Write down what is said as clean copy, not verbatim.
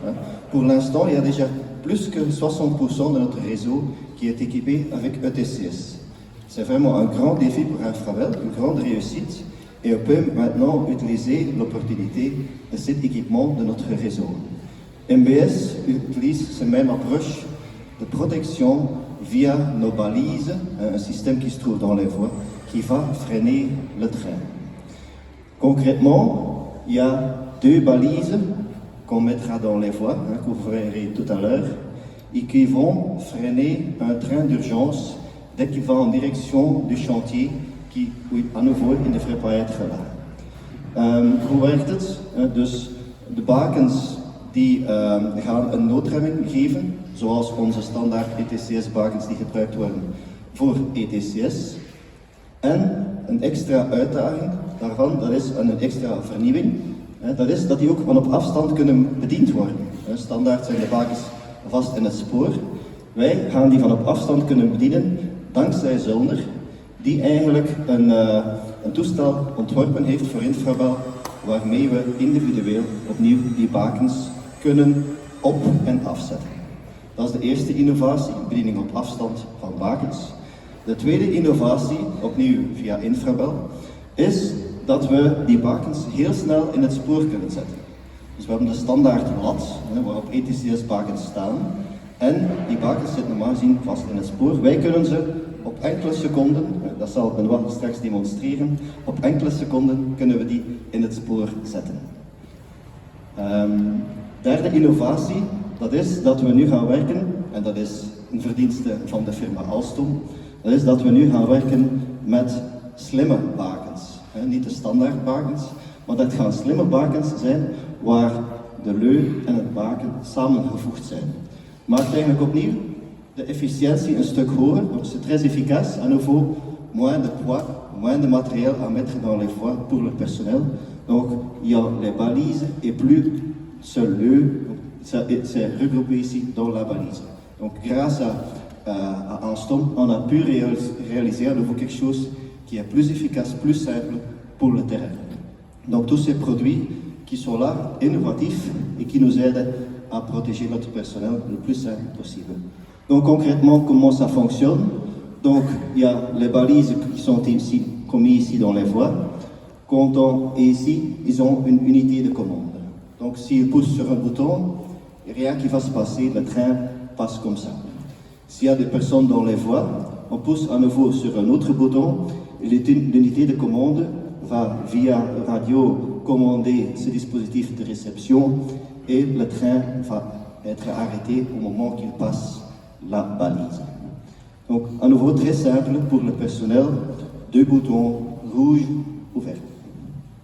hein. Pour l'instant, il y a déjà plus que 60% de notre réseau qui est équipé avec ETCS. C'est vraiment un grand défi pour Infravel, une grande réussite, et on peut maintenant utiliser l'opportunité de cet équipement de notre réseau. MBS utilise cette même approche de protection via nos balises, un système qui se trouve dans les voies, qui va freiner le train. Concrètement, il y a 2 balises qu'on mettra dans les voies, hein, que vous verrez tout à l'heure, et qui vont freiner un train d'urgence dès qu'il va en direction du chantier, qui, oui, à nouveau, il ne devrait pas être là. Hoe werkt het? Dus de bakens die gaan een noodremming geven, zoals onze standaard ETCS-bakens die gebruikt worden voor ETCS. En een extra uitdaging daarvan, dat is een extra vernieuwing, dat is dat die ook van op afstand kunnen bediend worden. Standaard zijn de bakens vast in het spoor. Wij gaan die van op afstand kunnen bedienen dankzij Zollner, die eigenlijk een toestel ontworpen heeft voor Infravel, waarmee we individueel opnieuw die bakens kunnen op- en afzetten. Dat is de eerste innovatie, bediening op afstand van bakens. De tweede innovatie, opnieuw via Infravel, is dat we die bakens heel snel in het spoor kunnen zetten. Dus we hebben de standaard lat, waarop ETCS-bakens staan, en die bakens zitten normaal gezien vast in het spoor. Wij kunnen ze op enkele seconden, dat zal Benoît straks demonstreren, op enkele seconden kunnen we die in het spoor zetten. Derde innovatie, dat is dat we nu gaan werken, en dat is een verdienste van de firma Alstom, dat is dat we nu gaan werken met slimme bakens. Niet de standaard bakens, maar dat gaan slimme bakens zijn waar de leu en het baken samengevoegd zijn. Maakt eigenlijk opnieuw de efficiëntie een stuk hoger, donc c'est très efficace, à nouveau moins de poids, moins de matériel à mettre dans les voies pour le personnel. Donc il y a les balises et plus ce leu, c'est regroupé ici dans la balise. Donc grâce à Alstom, on a pu réaliser à nouveau quelque chose qui est plus efficace, plus simple pour le terrain. Donc tous ces produits qui sont là, innovatifs et qui nous aident à protéger notre personnel le plus simple possible. Donc concrètement, comment ça fonctionne? Donc il y a les balises qui sont ici, commises ici dans les voies. Quand on est ici, ils ont une unité de commande. Donc s'ils poussent sur un bouton, rien qui va se passer, le train passe comme ça. S'il y a des personnes dans les voies, on pousse à nouveau sur un autre bouton et l'unité de commande va via radio commander ce dispositif de réception et le train va être arrêté au moment qu'il passe la balise. Donc à nouveau très simple pour le personnel, 2 boutons rouge ou vert.